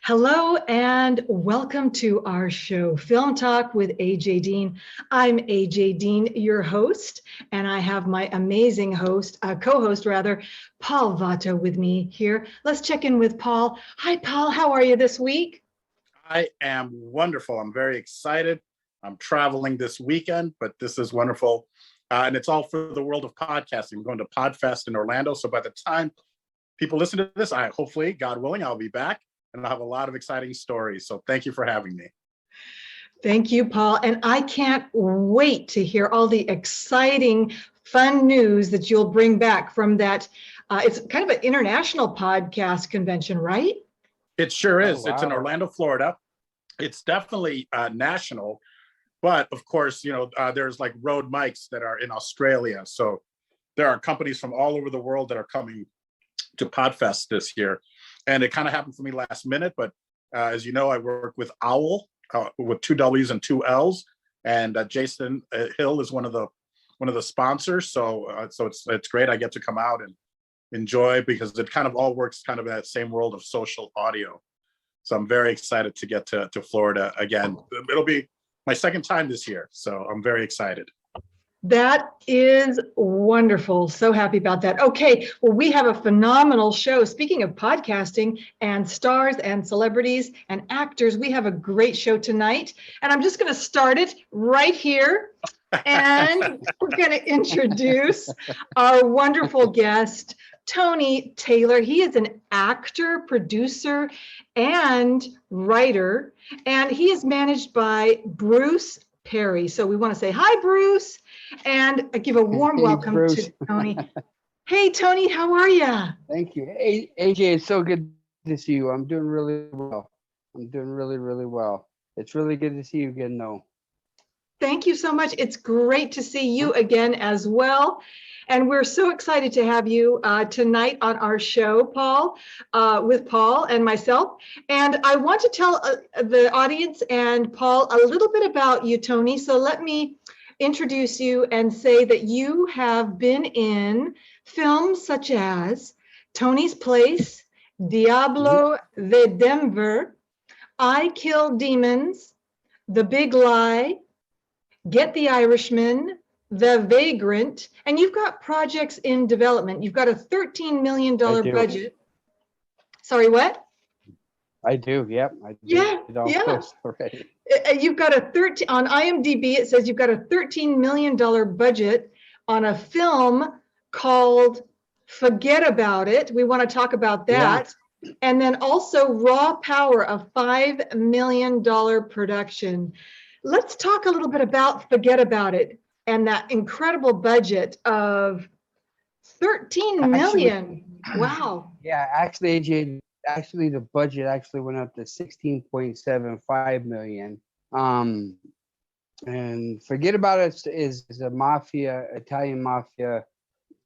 Hello and welcome to our show, Film Talk with AJ Dean. I'm AJ Dean, your host, and I have my amazing co-host, Paul Vato with me here. Let's check in with Paul. Hi, Paul. How are you this week? I am wonderful. I'm very excited. I'm traveling this weekend, but this is wonderful. And it's all for the world of podcasting. I'm going to PodFest in Orlando. So by the time people listen to this, hopefully, God willing, I'll be back. And I'll have a lot of exciting stories. So thank you for having me. Thank you, Paul. And I can't wait to hear all the exciting, fun news that you'll bring back from that. It's kind of an international podcast convention, right? It sure is. Oh, wow. It's in Orlando, Florida. It's definitely national. But of course, there's like road mics that are in Australia. So there are companies from all over the world that are coming to PodFest this year. And it kind of happened for me last minute, but as you know, I work with OWL with 2 W's and 2 L's, and Jason Hill is one of the sponsors. So it's great. I get to come out and enjoy because it kind of all works kind of in that same world of social audio. So I'm very excited to get to Florida again. It'll be my second time this year, so I'm very excited. That is wonderful. So happy about that. Okay, well, we have a phenomenal show. Speaking of podcasting and stars and celebrities and actors, we have a great show tonight. And I'm just going to start it right here. And we're going to introduce our wonderful guest, Tony Taylor. He is an actor, producer, and writer. And he is managed by Bruce Perry. So we want to say hi, Bruce, and give a warm welcome to Tony. Hey, Tony, how are you? Thank you. Hey, AJ, it's so good to see you. I'm doing really well. I'm doing really, really well. It's really good to see you again, though. Thank you so much. It's great to see you again as well. And we're so excited to have you tonight on our show, Paul, with Paul and myself. And I want to tell the audience and Paul a little bit about you, Tony. So let me introduce you and say that you have been in films such as Tony's Place, Diablo de Denver, I Kill Demons, The Big Lie, Get the Irishman, The Vagrant, and you've got projects in development. You've got a $13 million budget. Sorry, what? I do, yep. Yeah. Already. You've got on IMDb, it says you've got a $13 million budget on a film called Forget About It. We want to talk about that. Yeah. And then also Raw Power, a $5 million production. Let's talk a little bit about Forget About It and that incredible budget of $13 million. Wow. Yeah, actually, AJ, the budget actually went up to $16.75 million. And Forget About It is a Italian mafia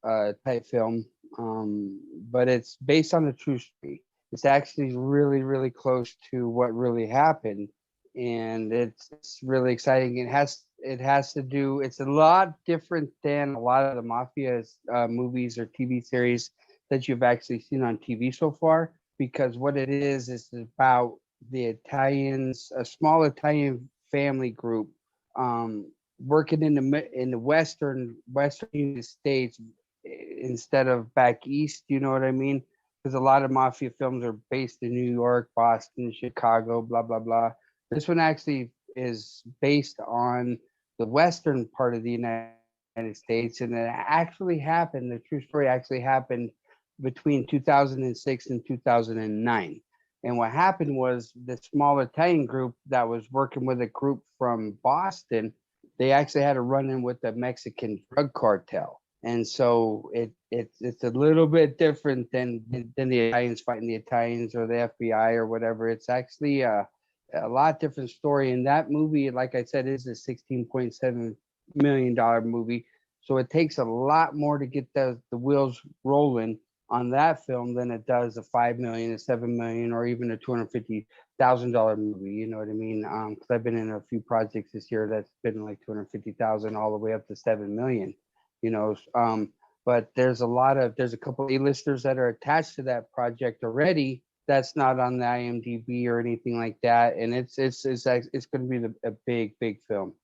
type film. But it's based on a true story. It's actually really, really close to what really happened. And it's really exciting. It's a lot different than a lot of the mafia movies or TV series that you've actually seen on TV so far, because what it is about the Italians, a small Italian family group working in the western United States instead of back east. You know what I mean? Because a lot of mafia films are based in New York, Boston, Chicago, blah blah blah. This one actually is based on the western part of the United States, and it actually happened. The true story actually happened between 2006 and 2009. And what happened was the small Italian group that was working with a group from Boston, they actually had a run-in with the Mexican drug cartel. And so it's a little bit different than the Italians fighting the Italians or the FBI or whatever. It's actually a lot different story. And that movie, like I said, is a $16.75 million movie. So it takes a lot more to get the wheels rolling on that film than it does a 5 million, a 7 million, or even a $250,000 movie. You know what I mean? Because I've been in a few projects this year that's been like 250,000 all the way up to 7 million. You know, but there's a couple A-listers that are attached to that project already. That's not on the IMDb or anything like that, and it's going to be a big film,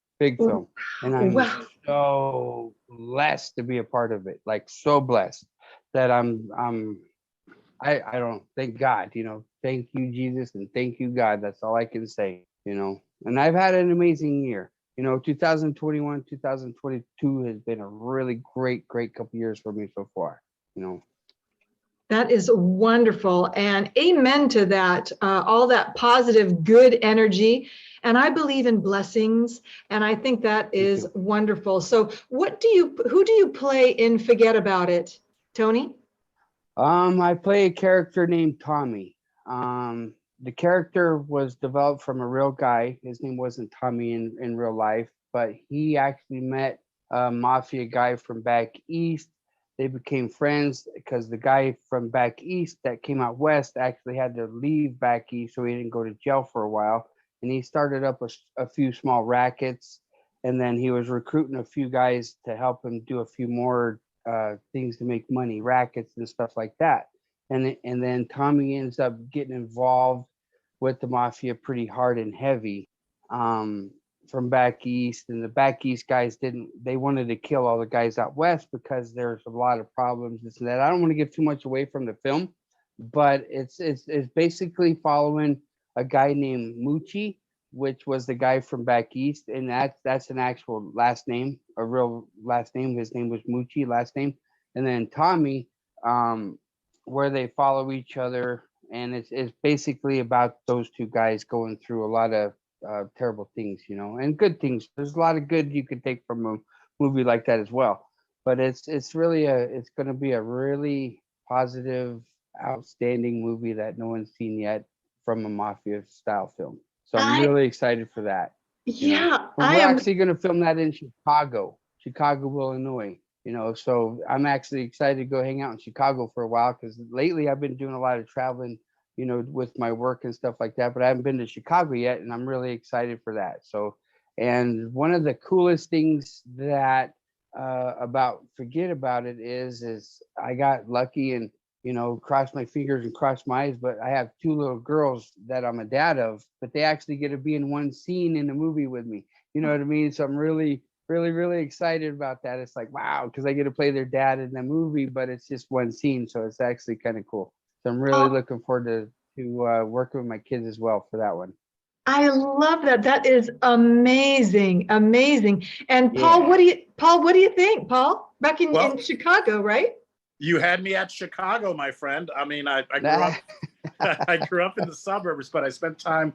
and I'm Wow. so blessed to be a part of it. Like so blessed that I don't thank God, you know, thank you Jesus and thank you God. That's all I can say, you know. And I've had an amazing year. You know, 2021, 2022 has been a really great couple years for me so far, you know. That is wonderful. And amen to that, all that positive, good energy. And I believe in blessings. And I think that is wonderful. So who do you play in Forget About It, Tony? I play a character named Tommy. The character was developed from a real guy. His name wasn't Tommy in real life, but he actually met a mafia guy from back east. They became friends because the guy from back east that came out west actually had to leave back east, so he didn't go to jail for a while. And he started up a few small rackets, and then he was recruiting a few guys to help him do a few more things to make money, rackets and stuff like that. And then Tommy ends up getting involved with the mafia pretty hard and heavy. From back east, and the back east guys they wanted to kill all the guys out west because there's a lot of problems, this and that. I don't want to give too much away from the film, but it's basically following a guy named Moochie, which was the guy from back east, and that's an actual last name, a real last name. His name was Moochie, last name. And then Tommy, where they follow each other, and it's basically about those two guys going through a lot of terrible things, you know, and good things. There's a lot of good you could take from a movie like that as well. But it's really it's going to be a really positive, outstanding movie that no one's seen yet from a mafia style film. So I'm really excited for that. Yeah, we're actually going to film that in Chicago, Illinois. You know, so I'm actually excited to go hang out in Chicago for a while because lately I've been doing a lot of traveling, you know, with my work and stuff like that, but I haven't been to Chicago yet, and I'm really excited for that. So, and one of the coolest things that about Forget About It is I got lucky and, you know, crossed my fingers and crossed my eyes, but I have two little girls that I'm a dad of, but they actually get to be in one scene in the movie with me. You know what I mean? So I'm really excited about that. It's like, wow, because I get to play their dad in the movie, but it's just one scene. So it's actually kind of cool. So I'm really looking forward to working with my kids as well for that one. I love that. That is amazing. Amazing. And Paul, what do you think, Paul? Back in Chicago, right? You had me at Chicago, my friend. I mean, I grew up I grew up in the suburbs, but I spent time,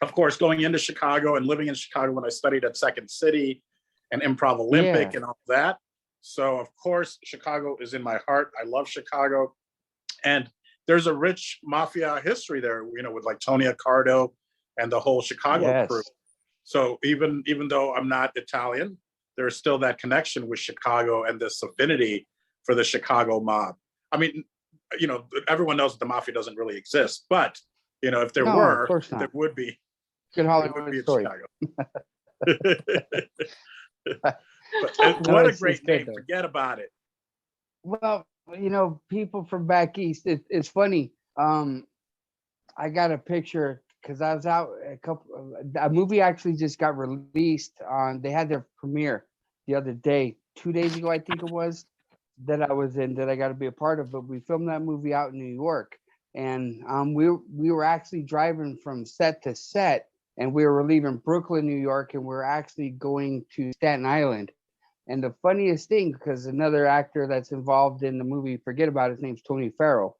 of course, going into Chicago and living in Chicago when I studied at Second City and Improv Olympic and all that. So, of course, Chicago is in my heart. I love Chicago. And there's a rich mafia history there, you know, with like Tony Accardo and the whole Chicago crew. So even though I'm not Italian, there's still that connection with Chicago and this affinity for the Chicago mob. I mean, you know, everyone knows that the mafia doesn't really exist, but, you know, if there were, there would be. Good Hollywood story. But what a great name. Forget About It. Well, you know, people from back east, it's funny. I got a picture because I was out a movie actually just got released on, they had their premiere the other day, 2 days ago, I think it was, that I was in, that I got to be a part of, but we filmed that movie out in New York. And we were actually driving from set to set, and we were leaving Brooklyn, New York, and we're actually going to Staten Island. And the funniest thing, because another actor that's involved in the movie Forget About It, his name's Tony Farrell.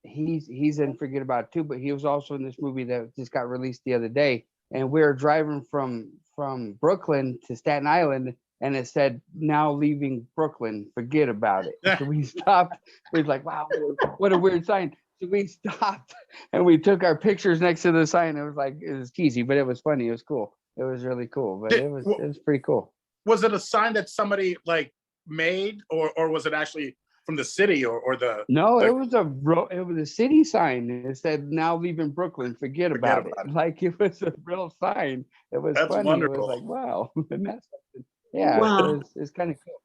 He's in Forget About It too, but he was also in this movie that just got released the other day. And we were driving from Brooklyn to Staten Island, and it said, now leaving Brooklyn, forget about it. So we stopped. We was like, wow, what a weird sign. So we stopped and we took our pictures next to the sign. It was cheesy, but it was funny. It was cool. It was really cool, but Did, it was pretty cool. was it a sign that somebody like made, or was it actually from the city or the? No, the it was a city sign. It said, "Now leaving Brooklyn, forget about it." Like it was a real sign. It was That's funny. wonderful. It was like, wow, and that's something. Yeah, Wow. it's kind of cool.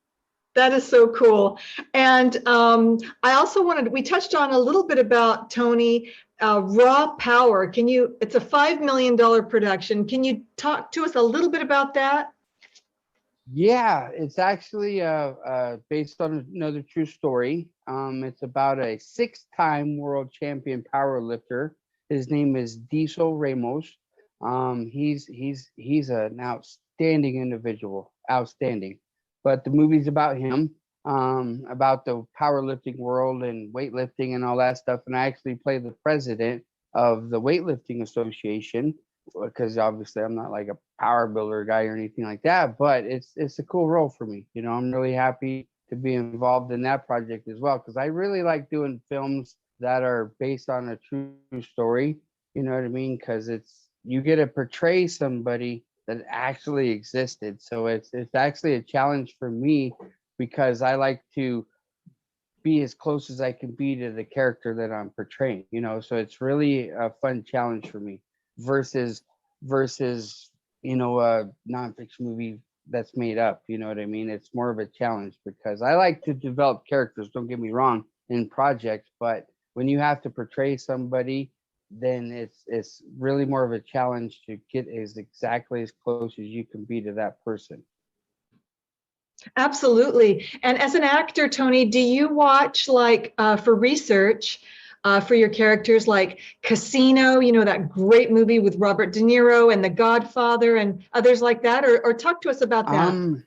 That is so cool. And I also we touched on a little bit about Tony, Raw Power. It's a $5 million production. Can you talk to us a little bit about that? Yeah, it's actually based on another true story. It's about a 6-time world champion power lifter. His name is Diesel Ramos. He's an outstanding individual, outstanding. But the movie's about him, about the powerlifting world and weightlifting and all that stuff. And I actually play the president of the Weightlifting Association, because obviously I'm not like a power builder guy or anything like that, but it's a cool role for me. You know, I'm really happy to be involved in that project as well, because I really like doing films that are based on a true story. You know what I mean? Because you get to portray somebody that actually existed. So it's actually a challenge for me, because I like to be as close as I can be to the character that I'm portraying, you know. So it's really a fun challenge for me versus you know, a nonfiction movie that's made up. You know what I mean? It's more of a challenge, because I like to develop characters, don't get me wrong, in projects, but when you have to portray somebody, then it's really more of a challenge to get exactly as close as you can be to that person. Absolutely. And as an actor, Tony, do you watch, like, for research for your characters, like Casino, you know, that great movie with Robert De Niro, and The Godfather and others like that? Or talk to us about that.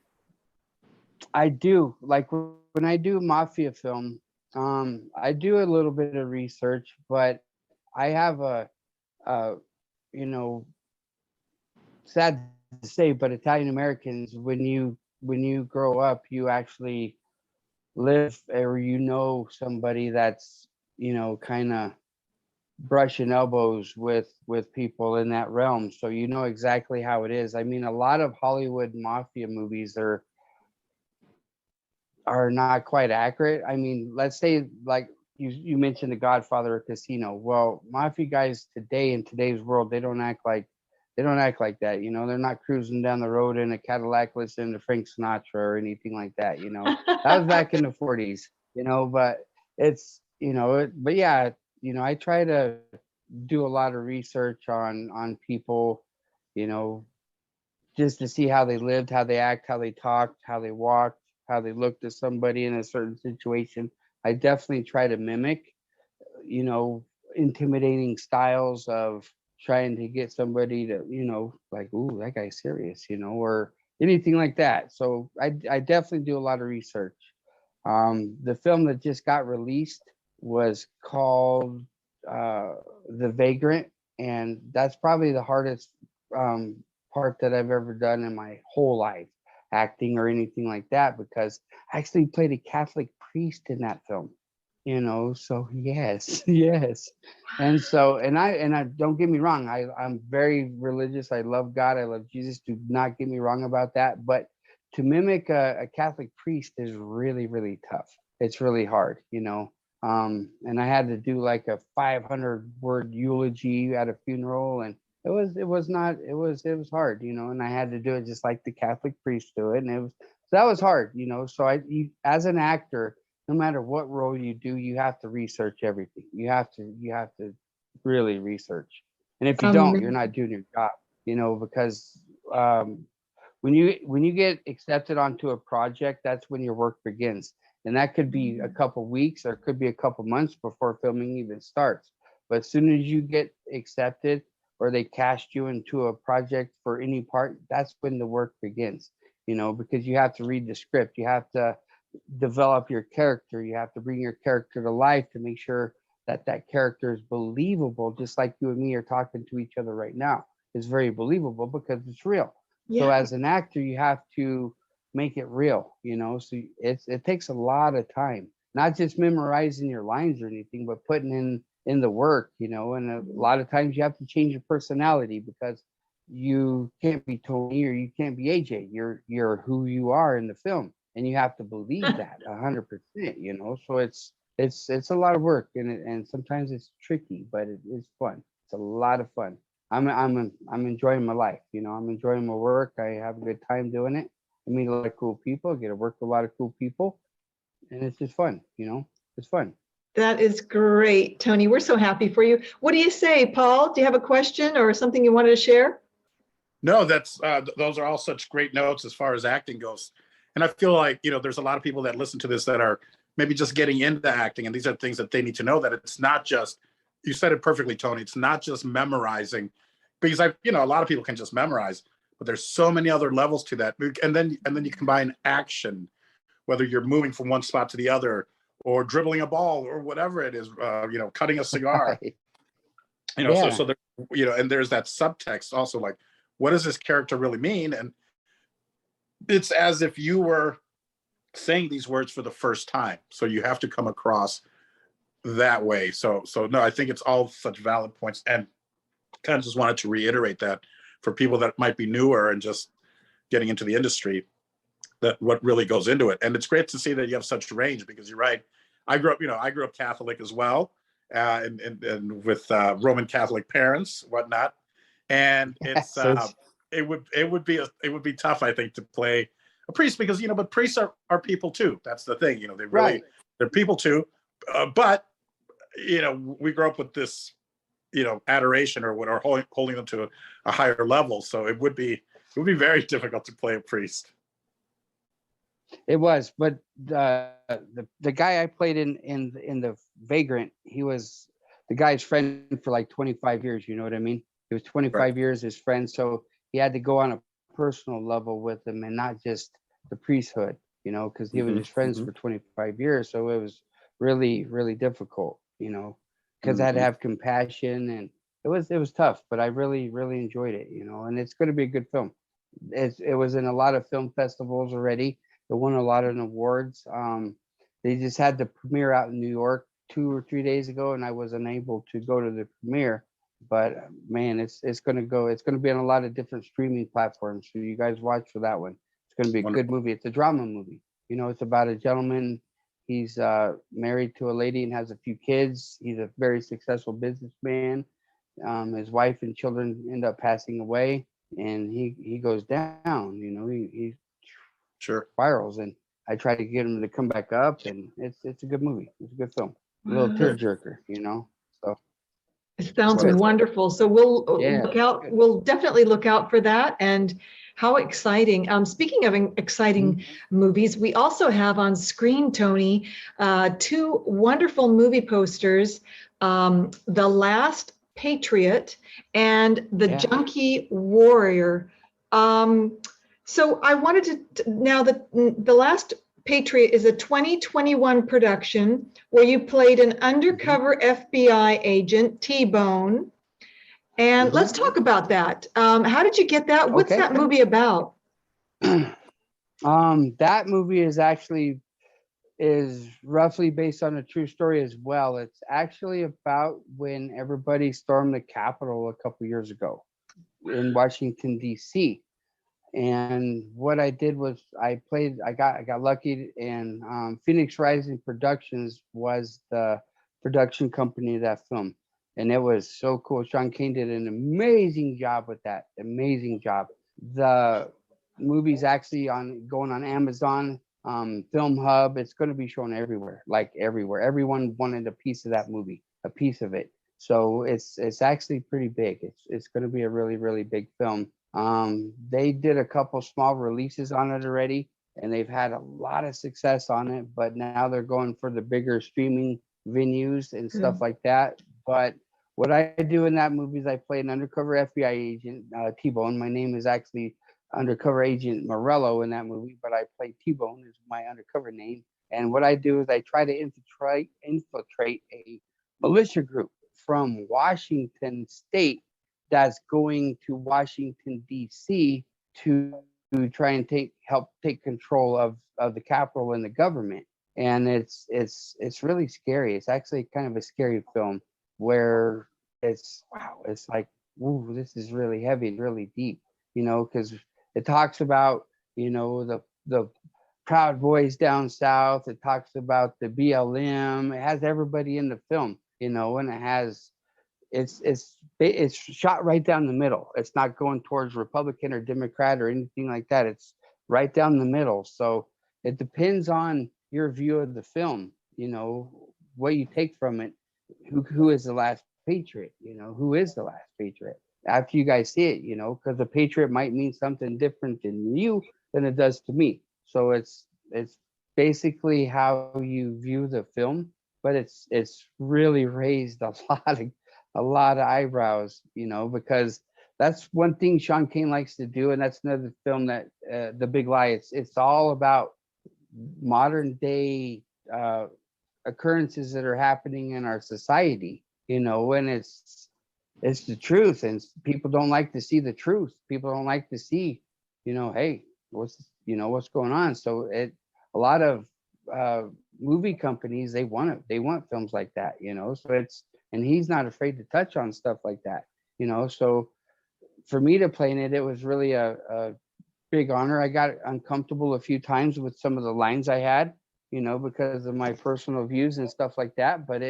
I do. Like when I do mafia film, I do a little bit of research, but I have you know, sad to say, but Italian Americans, when you grow up, you actually live, or you know somebody that's, you know, kind of brushing elbows with people in that realm, so you know exactly how it is. I mean, a lot of Hollywood mafia movies are not quite accurate. I mean, let's say, like you mentioned, The Godfather or Casino. Well, mafia guys today, in today's world, they don't act like that. You know, they're not cruising down the road in a Cadillac listening to Frank Sinatra or anything like that. You know, that was back in the 40s. You know, but it's, you know, but yeah, you know, I try to do a lot of research on people, you know, just to see how they lived, how they act, how they talked, how they walked, how they looked at somebody in a certain situation. I definitely try to mimic, you know, intimidating styles of trying to get somebody to, you know, like, ooh, that guy's serious, you know, or anything like that. So I definitely do a lot of research. The film that just got released was called The Vagrant, and that's probably the hardest part that I've ever done in my whole life, acting or anything like that, because I actually played a Catholic priest in that film. You know, so yes, yes. And so, and I don't get me wrong, I'm very religious. I love God, I love Jesus. Do not get me wrong about that. But to mimic a Catholic priest is really, really tough. It's really hard, you know. And I had to do like a 500-word eulogy at a funeral, and it was hard, you know. And I had to do it just like the Catholic priest do it, and that was hard, you know. So as an actor, no matter what role you do, you have to research everything. You have to really research. And if you don't, you're not doing your job, you know, because when you get accepted onto a project, that's when your work begins. And that could be a couple weeks, or it could be a couple months before filming even starts. But as soon as you get accepted, or they cast you into a project for any part, that's when the work begins, you know, because you have to read the script. You have to develop your character. You have to bring your character to life to make sure that character is believable, just like you and me are talking to each other right now. It's very believable because it's real. Yeah. So as an actor, you have to make it real, you know. So it takes a lot of time, not just memorizing your lines or anything, but putting in the work, you know. And a lot of times you have to change your personality, because you can't be Tony or you can't be AJ. You're who you are in the film, and you have to believe that 100%. You know, so it's a lot of work, and sometimes it's tricky, but it's fun. It's a lot of fun. I'm enjoying my life. You know, I'm enjoying my work. I have a good time doing it. I meet a lot of cool people. I get to work with a lot of cool people, and it's just fun. You know, it's fun. That is great, Tony. We're so happy for you. What do you say, Paul? Do you have a question or something you wanted to share? No, that's those are all such great notes as far as acting goes. And I feel like, there's a lot of people that listen to this that are maybe just getting into acting, and these are things that they need to know, that it's not just, you said it perfectly, Tony, it's not just memorizing, because a lot of people can just memorize, but there's so many other levels to that. And then you combine action, whether you're moving from one spot to the other, or dribbling a ball, or whatever it is, cutting a cigar. Right. So there, and there's that subtext also, like, what does this character really mean? And it's as if you were saying these words for the first time, so you have to come across that way. So no, I think it's all such valid points, and kind of just wanted to reiterate that for people that might be newer and just getting into the industry, that what really goes into it. And it's great to see that you have such range, because you're right. I grew up Catholic as well, and with Roman Catholic parents, whatnot. And it's it would be tough, I think, to play a priest, because but priests are people too. That's the thing. They really, Right. they're people too. But we grew up with this adoration, or holding them to a higher level. So it would be very difficult to play a priest. It was, but the guy I played in the Vagrant, he was the guy's friend for like 25 years. You know what I mean? He was 25 Right. years his friend, so he had to go on a personal level with him, and not just the priesthood. Because he was his friends for 25 years, so it was really, really difficult. Because I had to have compassion, and it was tough, but I really, really enjoyed it. And it's going to be a good film. It was in a lot of film festivals already. It won a lot of awards. They just had the premiere out in New York 2 or 3 days ago, and I was unable to go to the premiere. But man, it's gonna go. It's gonna be on a lot of different streaming platforms. So you guys watch for that one. It's gonna be a good movie. It's a drama movie. It's about a gentleman. He's married to a lady and has a few kids. He's a very successful businessman. His wife and children end up passing away, and he goes down. He Sure. spirals, and I try to get him to come back up, and it's a good movie. It's a good film. A little tearjerker. So It sounds Good. wonderful. So we'll Yeah. look out. We'll definitely look out for that. And how exciting! Speaking of exciting movies, we also have on screen, Tony, two wonderful movie posters: The Last Patriot and The Yeah. Junkie Warrior. So I wanted to now that The Last Patriot is a 2021 production where you played an undercover FBI agent, T-Bone. And let's talk about that. How did you get that? What's Okay. that movie about? That movie is roughly based on a true story as well. It's actually about when everybody stormed the Capitol a couple years ago in Washington, D.C. And what I did was I got lucky, and Phoenix Rising Productions was the production company of that film. And it was so cool. Sean Kane did an amazing job with that. Amazing job. The movie's actually going on Amazon, Film Hub. It's going to be shown everywhere, like everywhere. Everyone wanted a piece of that movie, a piece of it. So it's actually pretty big. It's going to be a really, really big film. They did a couple small releases on it already, and they've had a lot of success on it, but now they're going for the bigger streaming venues and stuff like that. But what I do in that movie is I play an undercover FBI agent, T-Bone. My name is actually Undercover Agent Morello in that movie, but I play T-Bone is my undercover name. And what I do is I try to infiltrate a militia group from Washington State that's going to Washington, D.C. to try and help take control of the Capitol and the government. And it's really scary. It's actually kind of a scary film where it's like ooh, this is really heavy, really deep, because it talks about, the Proud Boys down south. It talks about the BLM. It has everybody in the film, and it's shot right down the middle. It's not going towards Republican or Democrat or anything like that. It's right down the middle. So it depends on your view of the film, what you take from it. Who is the last patriot? Who is the last patriot? After you guys see it, because the patriot might mean something different in you than it does to me. So it's basically how you view the film, but it's really raised a lot of eyebrows, because that's one thing Sean Kane likes to do, and that's another film that The Big Lie. It's all about modern day occurrences that are happening in our society, and it's the truth, and people don't like to see the truth. People don't like to see, hey, what's going on. So a lot of movie companies, they want films like that, so and he's not afraid to touch on stuff like that, so for me to play in it, it was really a big honor. I got uncomfortable a few times with some of the lines I had, because of my personal views and stuff like that, but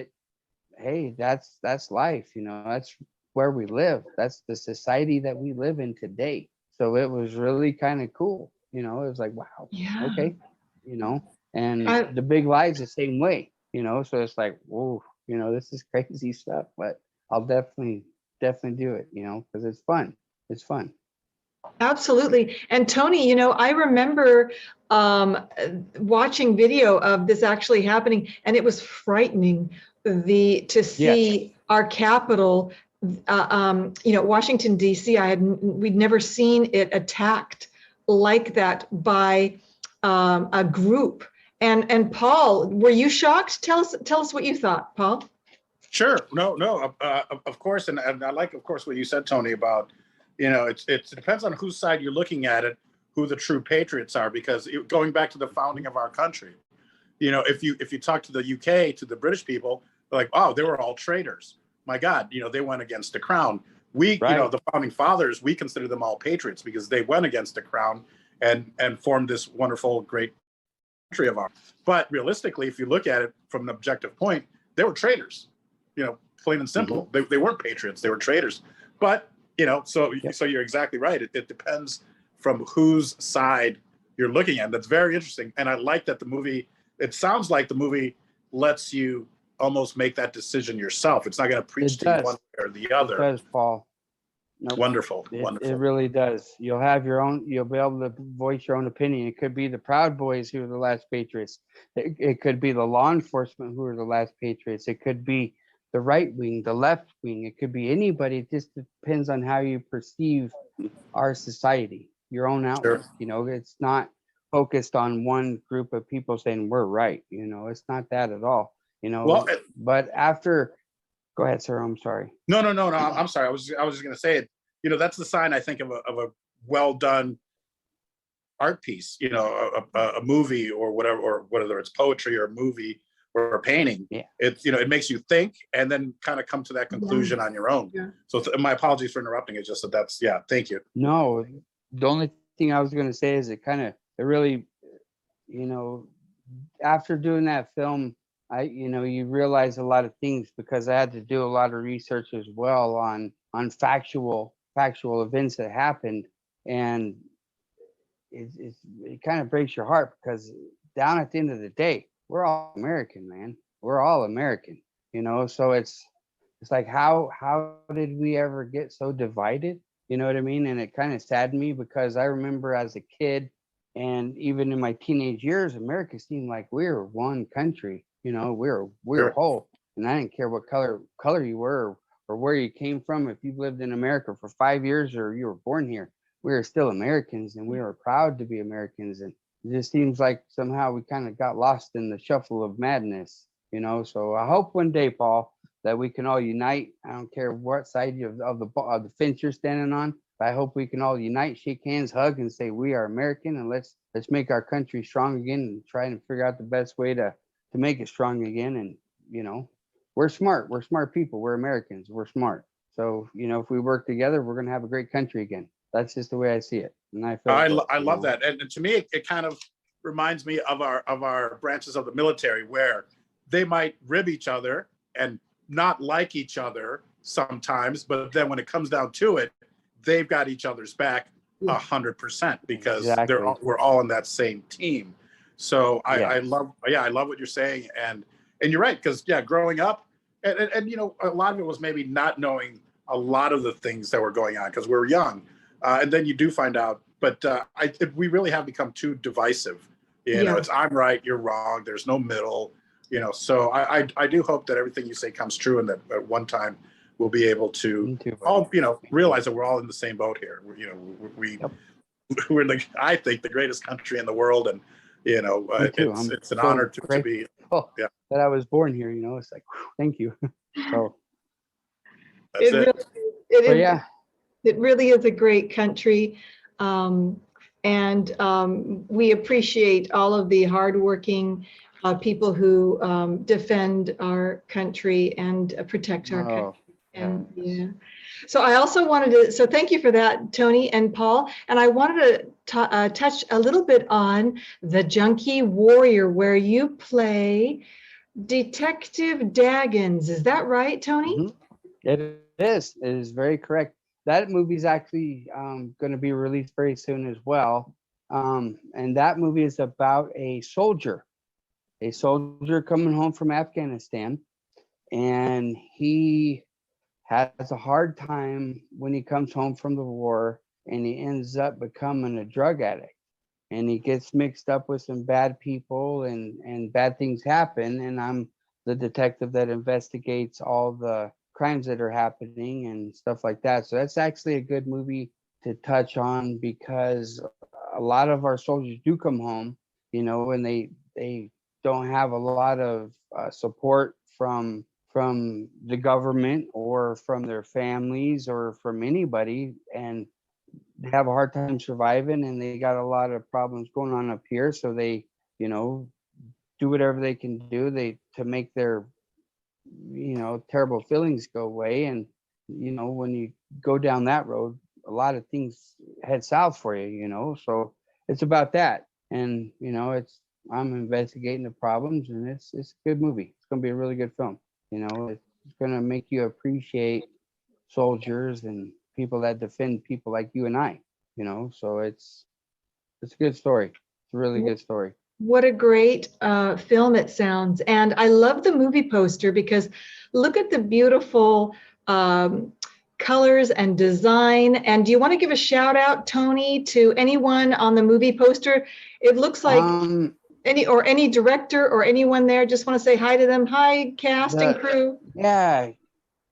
hey, that's life, that's where we live. That's the society that we live in today. So it was really kind of cool. It was like, wow, Yeah. okay, and I, The Big Lie's the same way, so it's like, whoa, this is crazy stuff, but I'll definitely do it, because it's fun. It's fun. Absolutely. And Tony, I remember watching video of this actually happening, and it was frightening to see our capital, Washington, D.C. We'd never seen it attacked like that by a group. And Paul, were you shocked? Tell us what you thought, Paul. Sure. No. Of course, and I like, of course, what you said, Tony, about it depends on whose side you're looking at it, who the true patriots are, because going back to the founding of our country, if you talk to the UK, to the British people, they're like, oh, they were all traitors. My God, they went against the crown. We, right. The founding fathers, we consider them all patriots because they went against the crown and formed this wonderful, great country of ours. But realistically, if you look at it from an objective point, they were traitors. Plain and simple. Mm-hmm. They weren't patriots. They were traitors. But so you're exactly right. It depends from whose side you're looking at. That's very interesting. And I like that the movie, it sounds like the movie lets you almost make that decision yourself. It's not going to preach to you one way or the other. It does, Paul. Nope. Wonderful. It really does. You'll be able to voice your own opinion. It could be the Proud Boys who are the last patriots. It could be the law enforcement who are the last patriots. It could be the right wing, the left wing. It could be anybody. It just depends on how you perceive our society, your own outlook. Sure. It's not focused on one group of people saying we're right. It's not that at all. Well, but after, go ahead, sir. I'm sorry. No. I'm sorry. I was just going to say it. That's the sign, I think, of a well done art piece. A movie or whatever, or whether it's poetry or a movie or a painting. Yeah. It makes you think and then kind of come to that conclusion on your own. Yeah. So my apologies for interrupting. It's just that's thank you. No, the only thing I was going to say is it really, after doing that film, you realize a lot of things, because I had to do a lot of research as well on factual events that happened, and it kind of breaks your heart, because down at the end of the day, we're all American, man. We're all American, so it's like, how did we ever get so divided? You know what I mean? And it kind of saddened me, because I remember as a kid and even in my teenage years, America seemed like we were one country, we were whole. And I didn't care what color you were or where you came from. If you lived in America for 5 years or you were born here, we were still Americans, and we were proud to be Americans. And it just seems like somehow we kind of got lost in the shuffle of madness, So I hope one day, Paul, that we can all unite. I don't care what side of the fence you're standing on, but I hope we can all unite, shake hands, hug, and say we are American, and let's make our country strong again, and try and figure out the best way to make it strong again. And we're smart people. We're Americans. We're smart. So, if we work together, we're going to have a great country again. That's just the way I see it. And I feel I love that. And to me, it kind of reminds me of our branches of the military, where they might rib each other and not like each other sometimes, but then when it comes down to it, they've got each other's back 100% because we're all on that same team. So I love what you're saying, and you're right, because growing up, and a lot of it was maybe not knowing a lot of the things that were going on because we were young, and then you do find out. But we really have become too divisive. It's I'm right, you're wrong. There's no middle. So I do hope that everything you say comes true, and that at one time we'll be able to all realize that we're all in the same boat here. We're I think the greatest country in the world, and it's an honor to be that I was born here. It's like, thank you. So it really is a great country, and we appreciate all of the hardworking people who defend our country and protect our country. And so I also wanted to, thank you for that, Tony and Paul. And I wanted to touch a little bit on the Junkie Warrior, where you play Detective Daggins. Is that right, Tony? Mm-hmm. It is. It is very correct. That movie is actually going to be released very soon as well. And that movie is about a soldier coming home from Afghanistan, and he has a hard time when he comes home from the war, and he ends up becoming a drug addict, and he gets mixed up with some bad people, and bad things happen, and I'm the detective that investigates all the crimes that are happening and stuff like that. So that's actually a good movie to touch on, because a lot of our soldiers do come home, and they don't have a lot of support from the government or from their families or from anybody, and they have a hard time surviving, and they got a lot of problems going on up here. So they do whatever they can do to make their terrible feelings go away. And when you go down that road, a lot of things head south for you. So it's about that. And I'm investigating the problems, and it's a good movie. It's going to be a really good film. It's going to make you appreciate soldiers and people that defend people like you and I, so it's a good story. It's a really good story. What a great film it sounds. And I love the movie poster, because look at the beautiful colors and design. And do you want to give a shout out, Tony, to anyone on the movie poster? It looks like any director or anyone there. Just want to say hi to them. Hi, cast and crew. Yeah,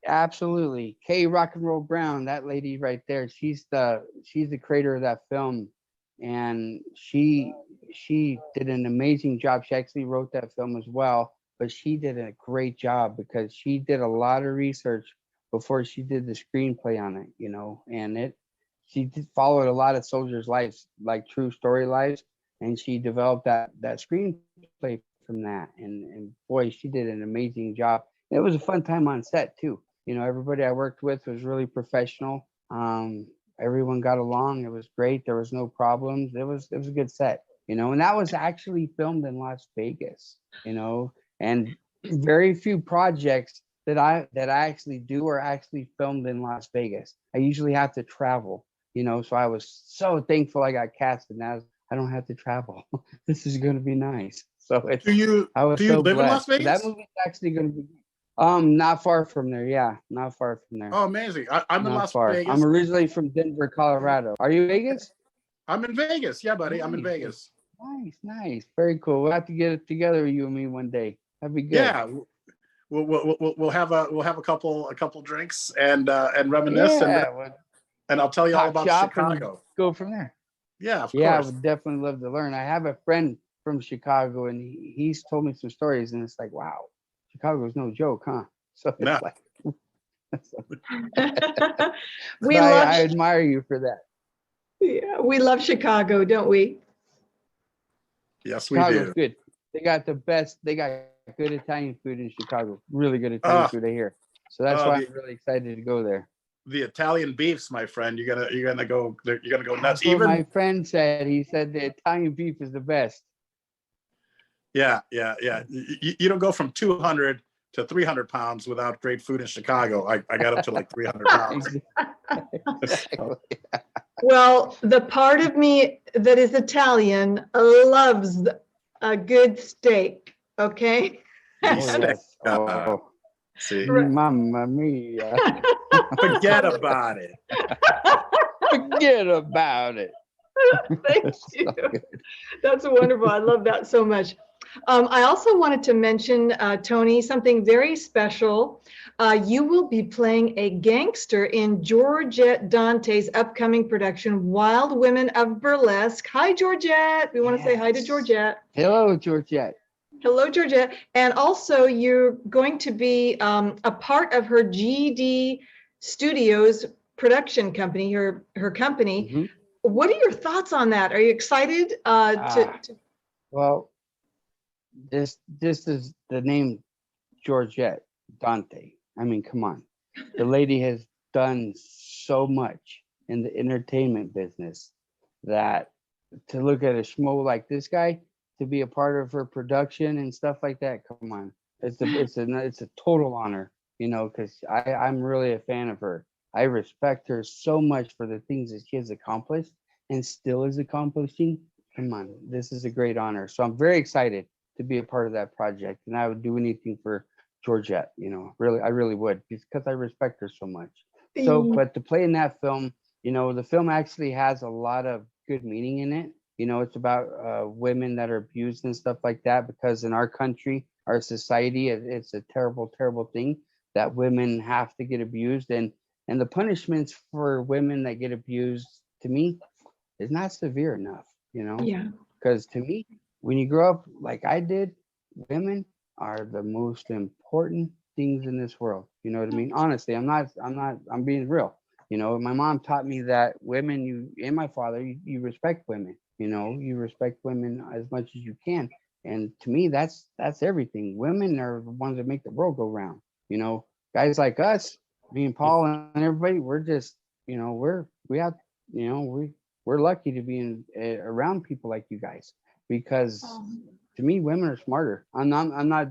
absolutely. Kay Rock and Roll Brown, that lady right there. She's the creator of that film, and she did an amazing job. She actually wrote that film as well, but she did a great job because she did a lot of research before she did the screenplay on it. And she followed a lot of soldiers' lives, like true story lives. And she developed that screenplay from that. And boy, she did an amazing job. It was a fun time on set too. Everybody I worked with was really professional. Everyone got along. It was great. There was no problems. It was a good set. And that was actually filmed in Las Vegas. And very few projects that I actually do are actually filmed in Las Vegas. I usually have to travel. So I was so thankful I got casted. Now I don't have to travel. This is going to be nice. So do you live in Las Vegas? That movie's actually going to be not far from there. Yeah, not far from there. Oh, amazing. I'm in Las Vegas. I'm originally from Denver, Colorado. Are you in Vegas? I'm in Vegas. Yeah, buddy. Nice. I'm in Vegas. Nice. Very cool. We'll have to get it together, you and me, one day. That'd be good. Yeah. We'll have a couple drinks and reminisce, and I'll tell you all about Chicago. Go from there. Yeah, of course. I course. would definitely love to learn. I have a friend from Chicago, and he's told me some stories, and it's like, wow, Chicago is no joke, huh? So it's I admire you for that. Yeah, we love Chicago, don't we? Yes, we Chicago's do. Good. They got good Italian food in Chicago. Really good Italian food, I hear. So that's why I'm really excited to go there. the Italian beefs, my friend, you're gonna go nuts. That's what my friend said. He said the Italian beef is the best. Yeah. You don't go from 200 to 300 pounds without great food in Chicago. I got up to like 300 pounds. Exactly. Well, the part of me that is Italian loves a good steak. Okay. Oh, yes. Oh, See, Mamma mia. forget about it. Forget about it. Thank you. That's wonderful. I love that so much. I also wanted to mention, Tony, something very special. You will be playing a gangster in Georgette Dante's upcoming production, Wild Women of Burlesque. Hi, Georgette. We want to say hi to Georgette. Hello, Georgette. Hello, Georgette. And also, you're going to be a part of her GD Studios production company, her company. Mhm. What are your thoughts on that? Are you excited to? Well, this is the name Georgette Dante. I mean, come on. The lady has done so much in the entertainment business that to look at a schmo like this guy, to be a part of her production and stuff like that, come on. It's a total honor, you know, because I'm really a fan of her. I respect her so much for the things that she has accomplished and still is accomplishing. Come on, this is a great honor. So I'm very excited to be a part of that project, and I would do anything for Georgette, you know, really, I really would, because I respect her so much. So, but to play in that film, you know, the film actually has a lot of good meaning in it. You know, it's about women that are abused and stuff like that, because in our country, our society, it's a terrible, terrible thing that women have to get abused. And the punishments for women that get abused, to me, is not severe enough, you know? Yeah. Because to me, when you grow up like I did, women are the most important things in this world. You know what I mean? Honestly, I'm being real. You know, my mom taught me that women, and my father, you respect women, you know, you respect women as much as you can. And to me, that's everything. Women are the ones that make the world go round. You know, guys like us, me and Paul and everybody, we're just, you know, we're lucky to be around people like you guys, because to me, women are smarter. I'm not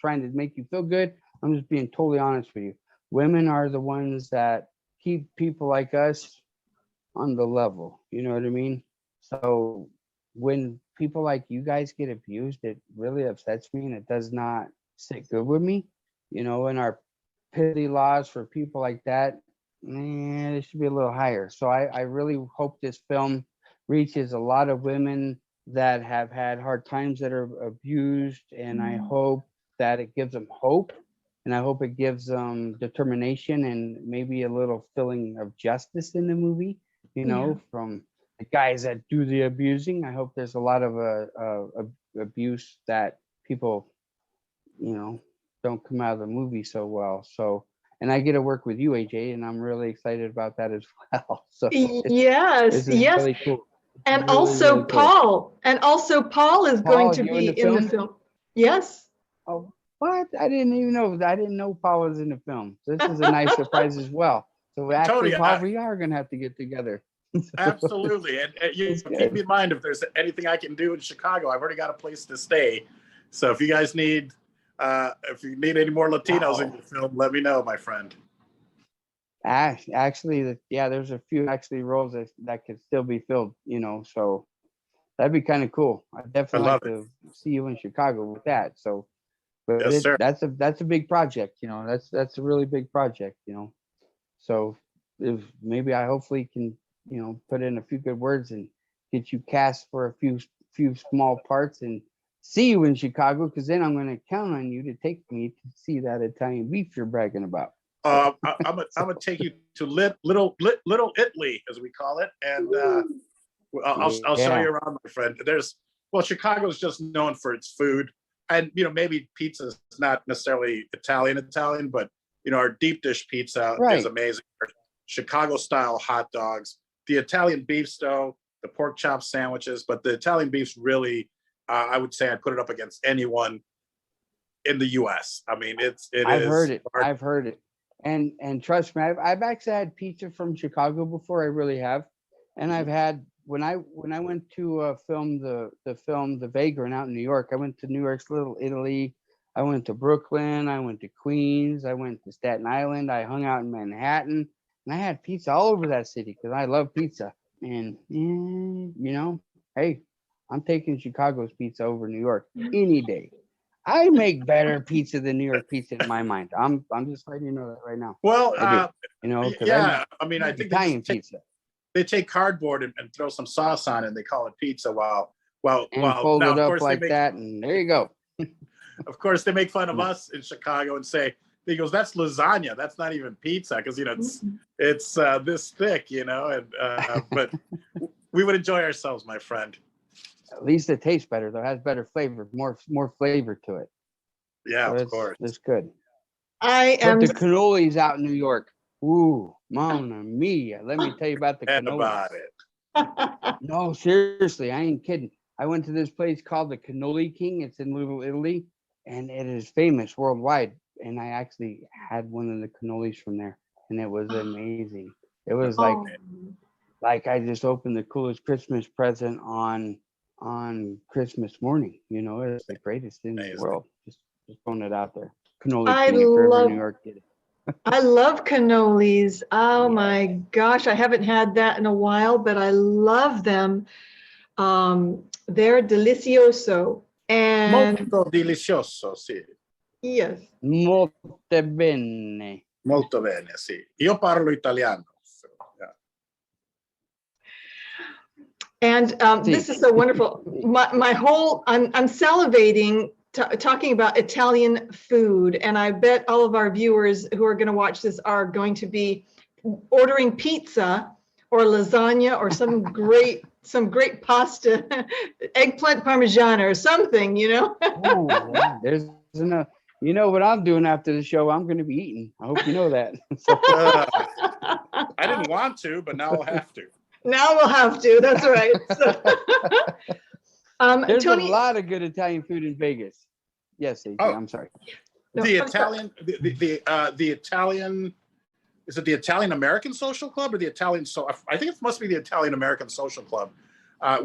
trying to make you feel good. I'm just being totally honest with you. Women are the ones that keep people like us on the level. You know what I mean? So when people like you guys get abused, it really upsets me, and it does not sit good with me. You know, and our penalty laws for people like that, they should be a little higher. So I really hope this film reaches a lot of women that have had hard times, that are abused, and I hope that it gives them hope, and I hope it gives them determination and maybe a little feeling of justice in the movie, you know, from the guys that do the abusing. I hope there's a lot of abuse that people, you know, don't come out of the movie so well. So, and I get to work with you, AJ, and I'm really excited about that as well. So Yes, yes. Really cool. And really, also really cool. Paul. And also Paul is going Paul, to you be in the in the film. Yes. Oh, what? I didn't even know. I didn't know Paul was in the film. So this is a nice surprise as well. So actually, Tony, Paul, we are going to have to get together. Absolutely. And you keep in mind, if there's anything I can do in Chicago, I've already got a place to stay. So if you guys need, if you need any more Latinos in your film, let me know, my friend. Actually, there's a few roles that could still be filled, you know, so that'd be kind of cool. I'd definitely like to see you in Chicago with that. So, but yes, sir. that's a big project, you know, that's a really big project, you know. So if maybe I hopefully can, you know, put in a few good words and get you cast for a few small parts and see you in Chicago, because then I'm going to count on you to take me to see that Italian beef you're bragging about. I'm gonna take you to little Italy, as we call it, and I'll show you around, my friend. Chicago's just known for its food, and you know, maybe pizza is not necessarily Italian, but you know, our deep dish pizza is amazing. Chicago style hot dogs, the Italian beef stew, the pork chop sandwiches, but the Italian beef's really, I would say, I'd put it up against anyone in the U.S. I mean, I've heard it. And trust me, I've actually had pizza from Chicago before. I really have. And I've had when I went to film the Vagrant out in New York. I went to New York's Little Italy. I went to Brooklyn. I went to Queens. I went to Staten Island. I hung out in Manhattan, and I had pizza all over that city because I love pizza. And hey, I'm taking Chicago's pizza over New York any day. I make better pizza than New York pizza in my mind. I'm just letting you know that right now. Well, yeah. I mean, I think Italian pizza. They take cardboard and throw some sauce on it, and they call it pizza. While fold now, it up like that, and there you go. Of course, they make fun of us in Chicago and say, he goes, that's lasagna. That's not even pizza because it's this thick, and but we would enjoy ourselves, my friend. At least it tastes better, though. It has better flavor, more flavor to it. Yeah, so of course. It's good. But the cannolis out in New York. Ooh, mamma mia. Let me tell you about the cannolis. About it. No, seriously, I ain't kidding. I went to this place called the Cannoli King. It's in Little Italy, and it is famous worldwide. And I actually had one of the cannolis from there, and it was amazing. It was like I just opened the coolest Christmas present on Christmas morning. It's the greatest thing in the world. Just throwing it out there. Cannoli King, if you're ever in New York, get it. I love cannolis. Oh my gosh, I haven't had that in a while, but I love them. They're delicioso. And molto delicioso, sì. Yes. Molto bene. Molto bene, sì. Io parlo italiano. So, yeah. And this is so wonderful. My whole, I'm salivating talking about Italian food, and I bet all of our viewers who are going to watch this are going to be ordering pizza or lasagna or some great pasta, eggplant parmigiana or something, Oh, yeah. There's enough. You know what I'm doing after the show? I'm going to be eating. I hope you know that. I didn't want to, but now I'll have to. Now we'll have to. That's right. There's Tony, a lot of good Italian food in Vegas. Yes, AJ, I'm sorry. The Italian, the Italian, is it the Italian American Social Club or the Italian? I think it must be the Italian American Social Club.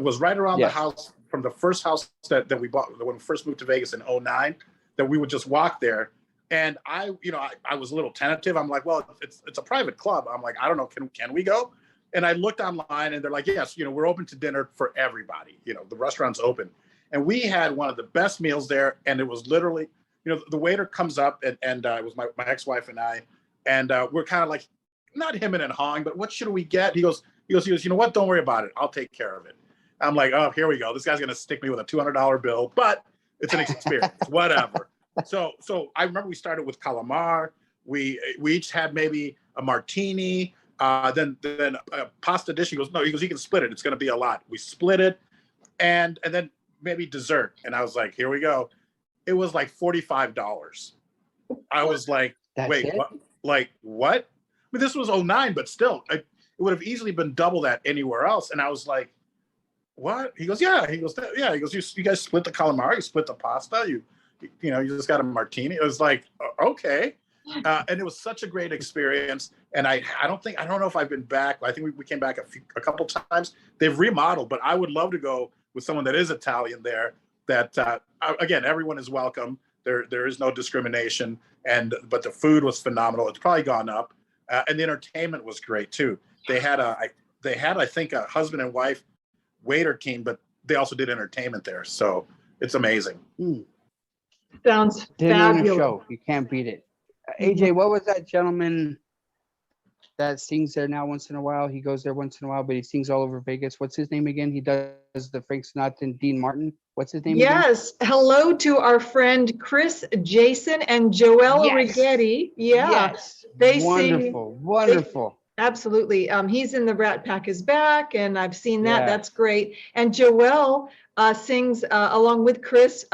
Was right around the house from the first house that we bought when we first moved to Vegas in 2009. That we would just walk there, and I was a little tentative. I'm like, well, it's a private club. I'm like, I don't know, can we go? And I looked online, and they're like, yes, we're open to dinner for everybody. The restaurant's open. And we had one of the best meals there. And it was literally, the waiter comes up and it was my ex-wife and I, and we're kind of like, not hemming and hawing, but what should we get? He goes, you know what? Don't worry about it. I'll take care of it. I'm like, oh, here we go. This guy's going to stick me with a $200 bill, but it's an experience, whatever. So I remember we started with calamar. We each had maybe a martini, then a pasta dish. He goes, you can split it. It's going to be a lot. We split it, and then maybe dessert. And I was like, here we go. It was like $45. I was like, wait, what? Like what? I mean, this was 2009, but still, it would have easily been double that anywhere else. And I was like, what? He goes, yeah. He goes, yeah. He goes, you guys split the calamari, you split the pasta, you just got a martini. It was like, okay. And it was such a great experience. And I don't know if I've been back. I think we came back a couple times. They've remodeled, but I would love to go with someone that is Italian there. That again, everyone is welcome. There is no discrimination. But the food was phenomenal. It's probably gone up, and the entertainment was great too. They had I think a husband and wife waiter team, but they also did entertainment there. So it's amazing. Sounds fabulous. Show. You can't beat it. AJ, what was that gentleman that sings there now once in a while? He goes there once in a while, but he sings all over Vegas. What's his name again? He does the Frank Sinatra and Dean Martin. What's his name again? Yes. Hello to our friend Chris, Jason, and Joella Righetti. Yeah. Yes. They wonderful. Absolutely. He's in the Rat Pack is Back, and I've seen that. Yeah. That's great. And Joelle sings along with Chris,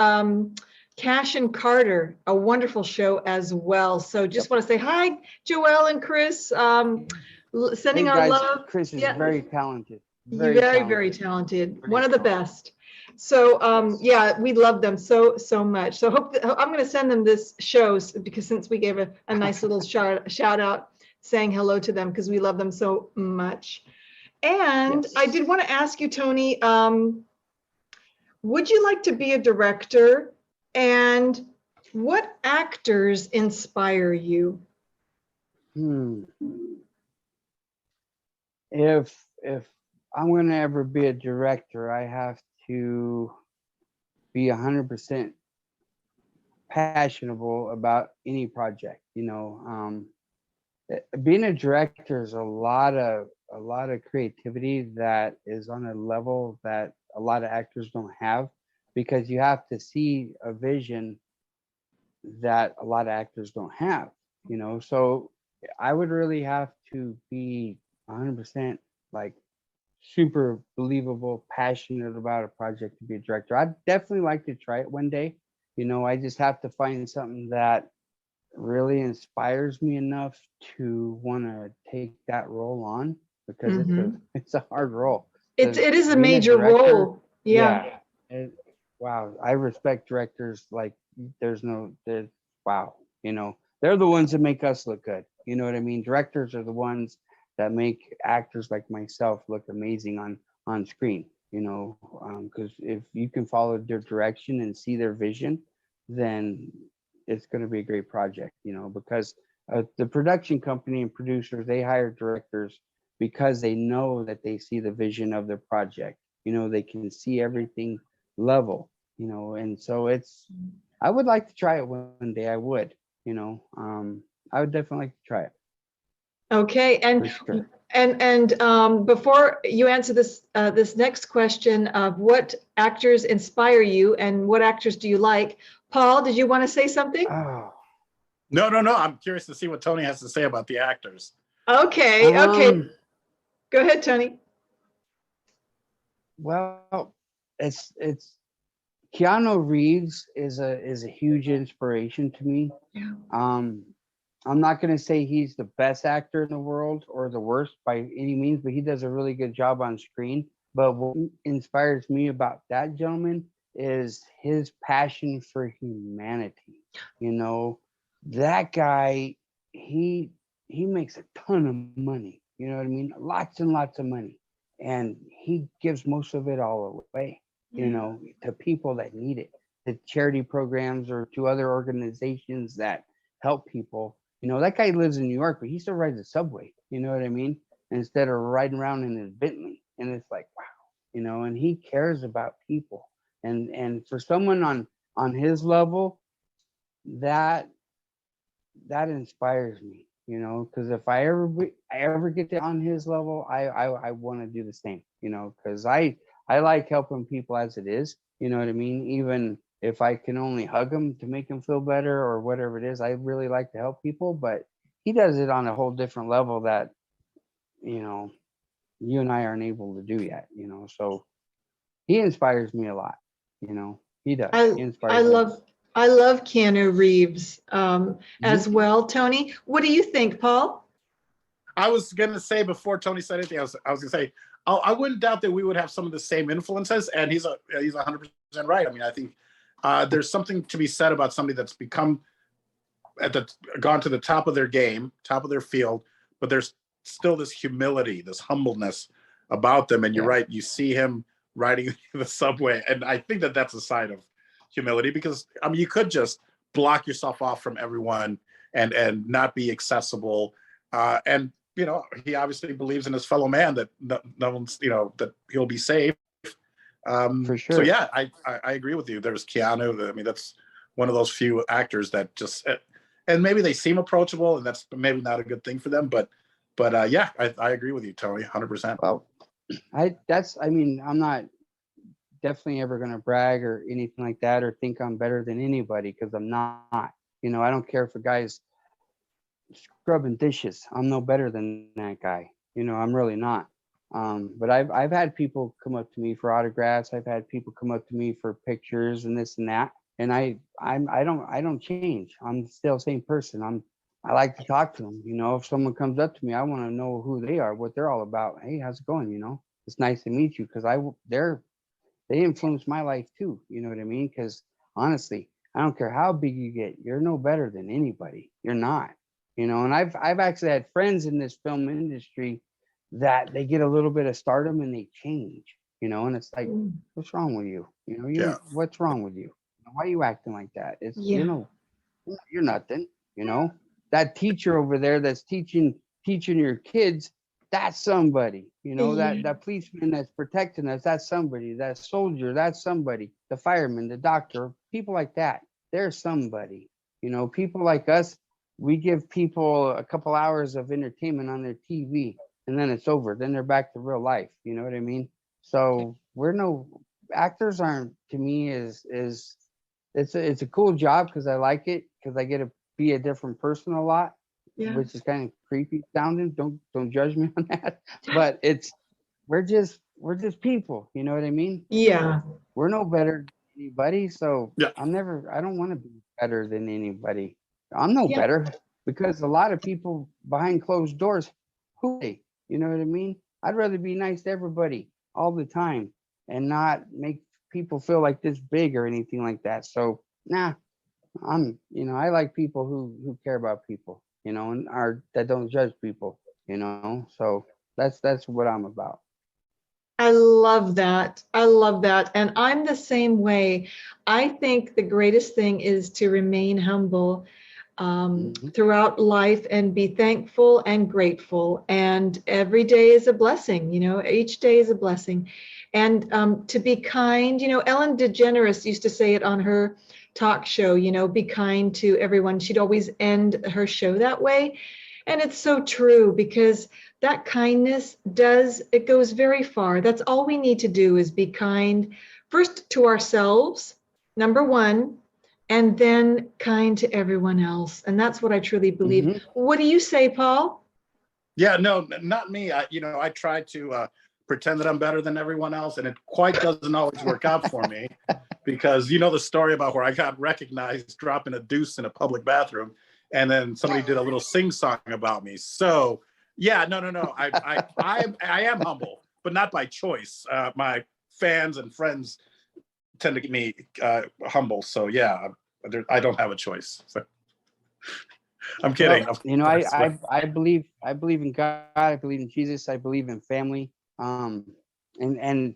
Cash and Carter, a wonderful show as well. So just want to say hi, Joelle and Chris. Sending our love. Chris is very talented. Very talented. One of the best. So yeah, we love them so much. So I'm going to send them this show because since we gave a nice little shout out saying hello to them because we love them so much. And Yes. I did want to ask you, Tony, would you like to be a director? And what actors inspire you? If I'm going to ever be a director, I have to be 100% passionable about any project. Being a director is a lot of creativity that is on a level that a lot of actors don't have, because you have to see a vision that a lot of actors don't have. So I would really have to be 100% like super believable, passionate about a project to be a director. I'd definitely like to try it one day. I just have to find something that really inspires me enough to want to take that role on, because it's a hard role. It is a Being major director, role. Yeah. Wow, I respect directors like wow, they're the ones that make us look good. You know what I mean? Directors are the ones that make actors like myself look amazing on screen. Because if you can follow their direction and see their vision, then it's going to be a great project. Because the production company and producers, they hire directors because they know that they see the vision of their project. They can see everything level. And so I would like to try it one day. I would. I would definitely like to try it. Okay, and For sure. and before you answer this next question of what actors inspire you and what actors do you like, Paul, did you want to say something? Oh, No. I'm curious to see what Tony has to say about the actors. Okay, go ahead, Tony. Well, it's Keanu Reeves is a huge inspiration to me. Yeah. I'm not going to say he's the best actor in the world or the worst by any means, but he does a really good job on screen. But what inspires me about that gentleman is his passion for humanity. That guy, he makes a ton of money. You know what I mean? Lots and lots of money. And he gives most of it all away, to people that need it, to charity programs or to other organizations that help people. That guy lives in New York, but he still rides the subway. You know what I mean? Instead of riding around in his Bentley. And it's like, wow, and he cares about people. And for someone on his level, that inspires me, because if I ever get on his level, I want to do the same, because I like helping people as it is. You know what I mean? Even if I can only hug them to make them feel better or whatever it is, I really like to help people. But he does it on a whole different level that, you and I aren't able to do yet, so he inspires me a lot. He does. He inspires me. I love Keanu Reeves as well. Tony, what do you think, Paul? I was going to say before Tony said anything, I was going to say, I wouldn't doubt that we would have some of the same influences, and he's 100% right. I mean, I think there's something to be said about somebody that's gone to the top of their game, top of their field, but there's still this humility, this humbleness about them. And you're right, you see him riding the subway, and I think that that's a sign of humility, because you could just block yourself off from everyone and not be accessible, and he obviously believes in his fellow man, that no one's, that he'll be safe. For sure. So yeah, I agree with you. There's Keanu. I mean, that's one of those few actors that just, and maybe they seem approachable, and that's maybe not a good thing for them. But yeah, I agree with you, Tony, 100%. Well, I'm not definitely ever going to brag or anything like that, or think I'm better than anybody, because I'm not. I don't care if a guy's scrubbing dishes. I'm no better than that guy. I'm really not. But I've had people come up to me for autographs. I've had people come up to me for pictures and this and that. And I don't change. I'm still the same person. I like to talk to them. If someone comes up to me, I want to know who they are, what they're all about. Hey, how's it going? It's nice to meet you, because they influenced my life too. You know what I mean? Because honestly, I don't care how big you get, you're no better than anybody. You're not. You know, and I've actually had friends in this film industry that they get a little bit of stardom and they change, you know, and it's like, what's wrong with you? You know, Yeah. what's wrong with you? Why are you acting like that? It's, Yeah. you know, you're nothing, you know. That teacher over there that's teaching your kids, that's somebody, you know. Yeah. That policeman that's protecting us, that's somebody. That soldier, that's somebody. The fireman, the doctor, people like that, they're somebody. You know, people like us, we give people a couple hours of entertainment on their TV and then it's over. Then they're back to real life. You know what I mean? So we're no actors aren't, to me, is it's a cool job because I like it, because I get to be a different person a lot, Yeah. which is kind of creepy sounding. Don't judge me on that. But we're just people, you know what I mean? Yeah. We're no better than anybody. So Yeah. I don't want to be better than anybody. I'm no Yeah. better, because a lot of people behind closed doors, who are they? You know what I mean? I'd rather be nice to everybody all the time and not make people feel like this big or anything like that. So nah, I like people who care about people, you know, and are that don't judge people, you know. So that's what I'm about. I love that. I love that. And I'm the same way. I think the greatest thing is to remain humble Mhm. throughout life and be thankful and grateful. And every day is a blessing, each day is a blessing. And to be kind, Ellen DeGeneres used to say it on her talk show, be kind to everyone. She'd always end her show that way. And it's so true, because that kindness it goes very far. That's all we need to do, is be kind first to ourselves, number one, and then kind to everyone else. And that's what I truly believe. Mhm. What do you say, Paul? Yeah, no, not me. I try to pretend that I'm better than everyone else, and it quite doesn't always work out for me, because you know the story about where I got recognized dropping a deuce in a public bathroom, and then somebody did a little sing-song about me. So yeah, no. I am humble, but not by choice. My fans and friends tend to get me humble. So yeah, I don't have a choice. So, I'm kidding. Well, Of you know, course, but I believe in God. I believe in Jesus. I believe in family. And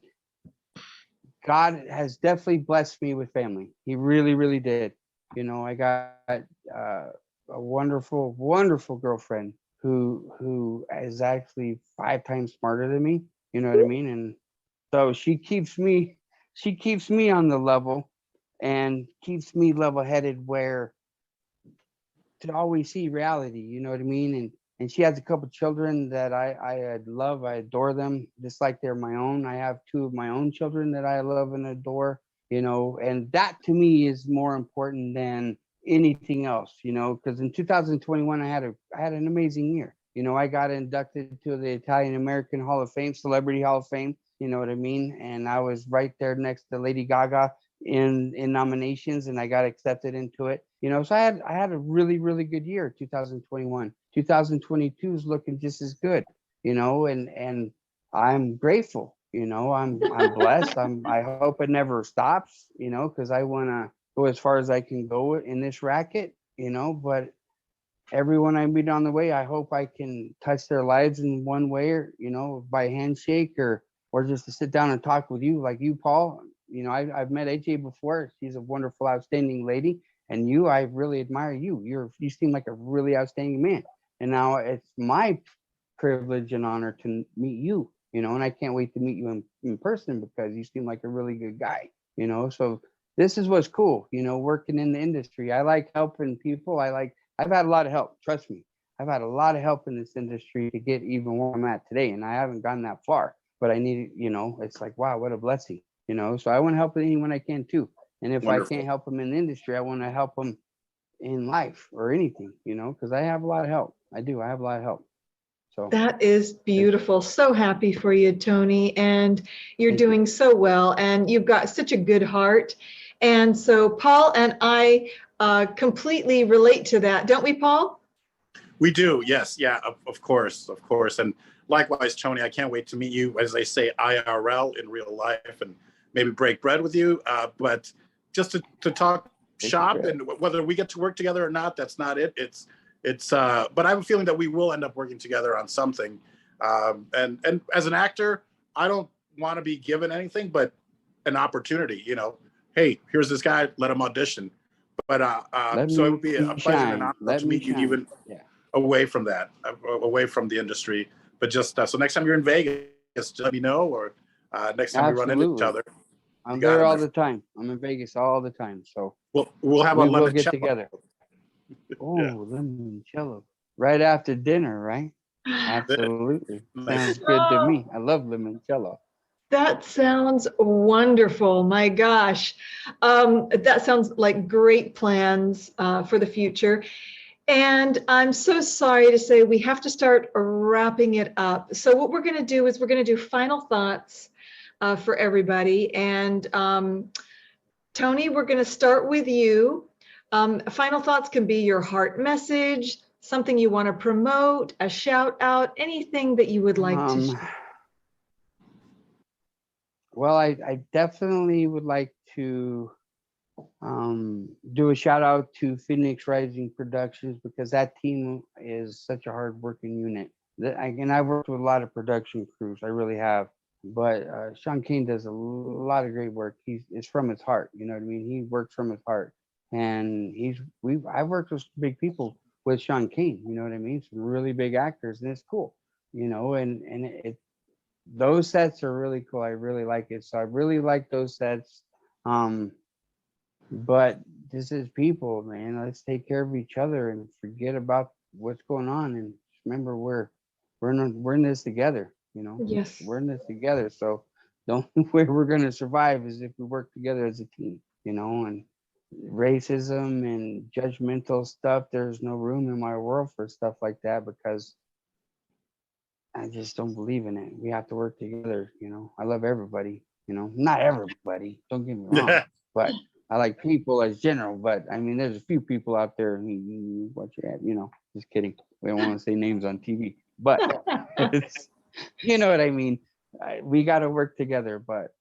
God has definitely blessed me with family. He really, really did. You know, I got a wonderful, wonderful girlfriend who is actually 5 times smarter than me. You know what I mean? And so she keeps me on the level and keeps me level headed, where to always see reality, you know what I mean? And she has a couple children that I love. I adore them just like they're my own. I have two of my own children that I love and adore, you know, and that to me is more important than anything else, you know, because in 2021 I had an amazing year. You know, I got inducted to the Italian American Hall of Fame, Celebrity Hall of Fame, you know what I mean? And I was right there next to Lady Gaga in nominations, and I got accepted into it. You know, so I had a really, really good year, 2021. 2022 is looking just as good, you know, and I'm grateful, you know, I'm blessed. I hope it never stops, you know, because I want to go as far as I can go in this racket, you know, but everyone I meet on the way, I hope I can touch their lives in one way, or, you know, by handshake, or just to sit down and talk with you, like you, Paul. You know, I've met AJ before. She's a wonderful, outstanding lady. And you, I really admire you. You seem like a really outstanding man. And now it's my privilege and honor to meet you, you know, and I can't wait to meet you in person, because you seem like a really good guy, you know. So this is what's cool, you know, working in the industry. I like helping people. I've had a lot of help. Trust me. I've had a lot of help in this industry to get even where I'm at today. And I haven't gotten that far, but I need, you know, it's like, wow, what a blessing, you know. So I want to help anyone I can too. And if I wonderful. can't help them in the industry, I want to help them in life or anything, you know, because I have a lot of help. I do. I have a lot of help. So That is beautiful. So happy for you, Tony. And you're thank you. doing so well. And you've got such a good heart. And so Paul and I completely relate to that. Don't we, Paul? We do, yes, yeah, of course, and likewise, Tony. I can't wait to meet you, as they say, IRL, in real life, and maybe break bread with you, but just to talk shop, bread. and whether we get to work together or not, that's not it. But I have a feeling that we will end up working together on something. And as an actor, I don't want to be given anything but an opportunity. Hey, here's this guy, let him audition. But so it would be a pleasure and an honor to meet you even away from that, away from the industry. But just so next time you're in Vegas, just let me know, or next time we run into each other. I'm there all the time. I'm in Vegas all the time. So we'll have a we'll get together. Oh, limoncello. Right after dinner, right? Absolutely. Sounds good to me. I love limoncello. That sounds wonderful. My gosh. That sounds like great plans for the future. And I'm so sorry to say we have to start wrapping it up. So what we're going to do is we're going to do final thoughts for everybody. And Tony, we're going to start with you. Final thoughts can be your heart message, something you want to promote, a shout out, anything that you would like to share. Well, I definitely would like to do a shout out to Phoenix Rising Productions, because that team is such a hard working unit. And I've worked with a lot of production crews, I really have. But Sean Kane does a lot of great work. It's from his heart, you know what I mean? He works from his heart. And I've worked with big people with Sean Kane, you know what I mean? Some really big actors, and it's cool, and those sets are really cool. I really like it. So I really like those sets. But this is people, man. Let's take care of each other and forget about what's going on. And remember, we're in this together, Yes. We're in this together. So the only way we're going to survive is if we work together as a team, and racism and judgmental stuff. There's no room in my world for stuff like that, because I just don't believe in it. We have to work together, I love everybody, not everybody, don't get me wrong, but I like people as general. But I mean, there's a few people out there who what you have, just kidding. We don't want to say names on TV, but it's, you know what I mean? We got to work together, but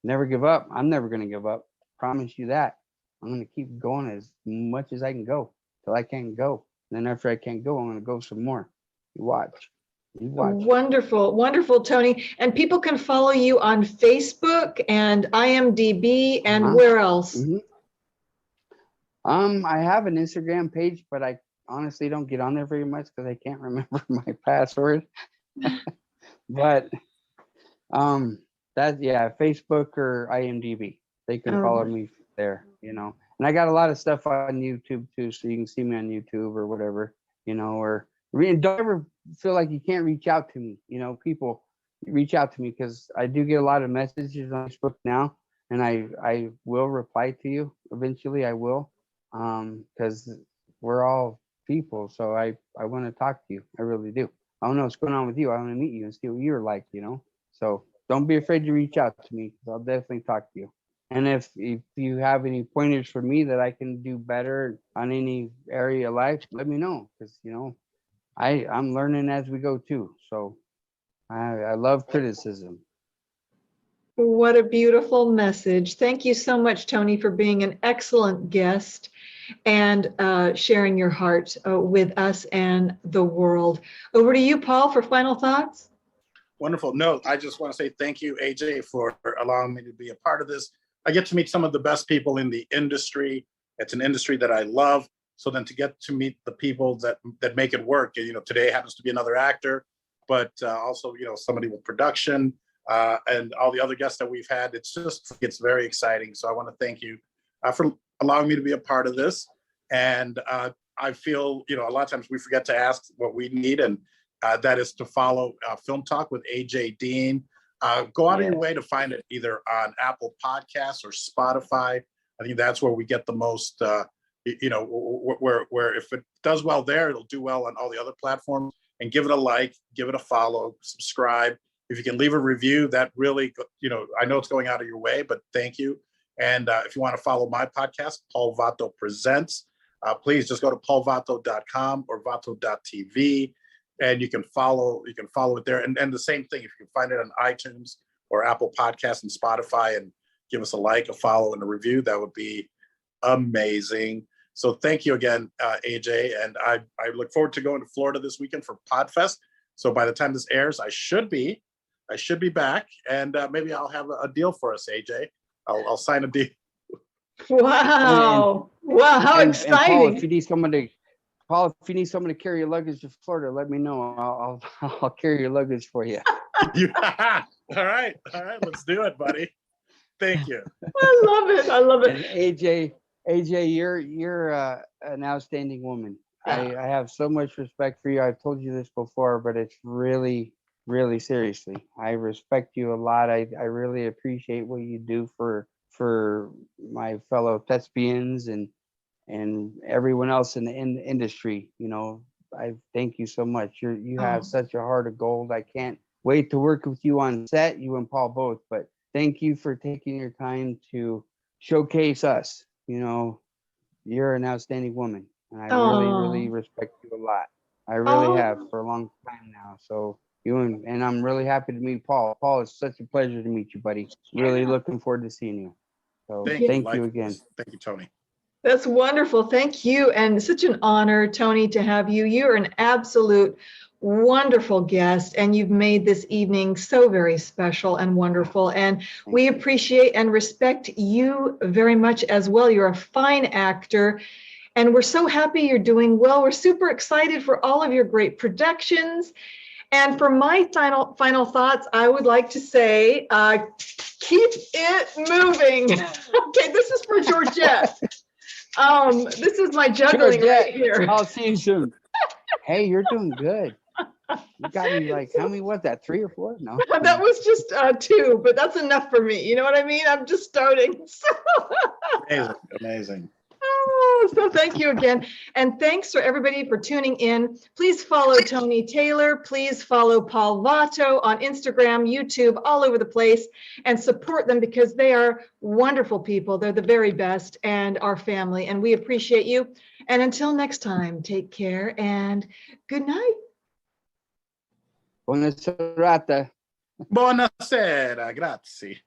never give up. I'm never going to give up. Promise you that. I'm going to keep going as much as I can go till I can't go. And then after I can't go, I'm going to go some more. You watch. Wonderful, wonderful, Tony. And people can follow you on Facebook and IMDb and where else? Mm-hmm. I have an Instagram page, but I honestly don't get on there very much because I can't remember my password. But Facebook or IMDb. They can follow me there, And I got a lot of stuff on YouTube too, so you can see me on YouTube or whatever, or don't ever feel like you can't reach out to me. People reach out to me, because I do get a lot of messages on Facebook now, and I will reply to you eventually. I will, because we're all people. So I want to talk to you. I really do. I don't know what's going on with you. I want to meet you and see what you're like, So don't be afraid to reach out to me, because I'll definitely talk to you. And if you have any pointers for me that I can do better on any area of life, let me know, because I'm learning as we go too. So I love criticism. What a beautiful message. Thank you so much, Tony, for being an excellent guest and sharing your heart with us and the world. Over to you, Paul, for final thoughts. Wonderful. No, I just want to say thank you, AJ, for allowing me to be a part of this. I get to meet some of the best people in the industry. It's an industry that I love. So then to get to meet the people that make it work, today happens to be another actor, but also, somebody with production and all the other guests that we've had. It's very exciting. So I want to thank you for allowing me to be a part of this. And I feel, a lot of times we forget to ask what we need, and that is to follow Film Talk with AJ Dean. Go out of your way to find it either on Apple Podcasts or Spotify. I think that's where we get the most, where if it does well there, it'll do well on all the other platforms. And give it a like, give it a follow, subscribe. If you can leave a review, that really, I know it's going out of your way, but thank you. And if you want to follow my podcast, Paul Vato Presents, please just go to paulvato.com or vato.tv. And you can follow it there. And the same thing, if you can find it on iTunes or Apple Podcasts and Spotify and give us a like, a follow, and a review. That would be amazing. So thank you again, AJ. And I look forward to going to Florida this weekend for Podfest. So by the time this airs, I should be back, and maybe I'll have a deal for us, AJ. I'll sign a deal. Wow. Wow, how And exciting. Paul, if you need someone to carry your luggage to Florida, let me know. I'll carry your luggage for you. All right. Let's do it, buddy. Thank you. I love it. And AJ, you're an outstanding woman. Yeah. I have so much respect for you. I've told you this before, but it's really, really seriously. I respect you a lot. I really appreciate what you do for my fellow thespians and everyone else in the industry. You know, I thank you so much. You have such a heart of gold. I can't wait to work with you on set, you and Paul both. But thank you for taking your time to showcase us. You know, you're an outstanding woman, and I really respect you a lot. I really have for a long time now. So you and I'm really happy to meet Paul. Paul, it's such a pleasure to meet you, buddy. Really looking forward to seeing you. So thank you again. Thank you, Tony. That's wonderful. Thank you. And such an honor, Tony, to have you. You're an absolute wonderful guest, and you've made this evening so very special and wonderful. And we appreciate and respect you very much as well. You're a fine actor, and we're so happy you're doing well. We're super excited for all of your great productions. And for my final thoughts, I would like to say, keep it moving. Okay, this is for Georgette. This is my juggling right here. I'll see you soon. Hey, you're doing good. You got me like, how many was that? 3 or 4? No. That was just 2, but that's enough for me. You know what I mean? I'm just starting. Amazing. So thank you again. And thanks for everybody for tuning in. Please follow Tony Taylor. Please follow Paul Vato on Instagram, YouTube, all over the place, and support them because they are wonderful people. They're the very best and our family, and we appreciate you. And until next time, take care and good night. Buona serata. Buonasera, grazie.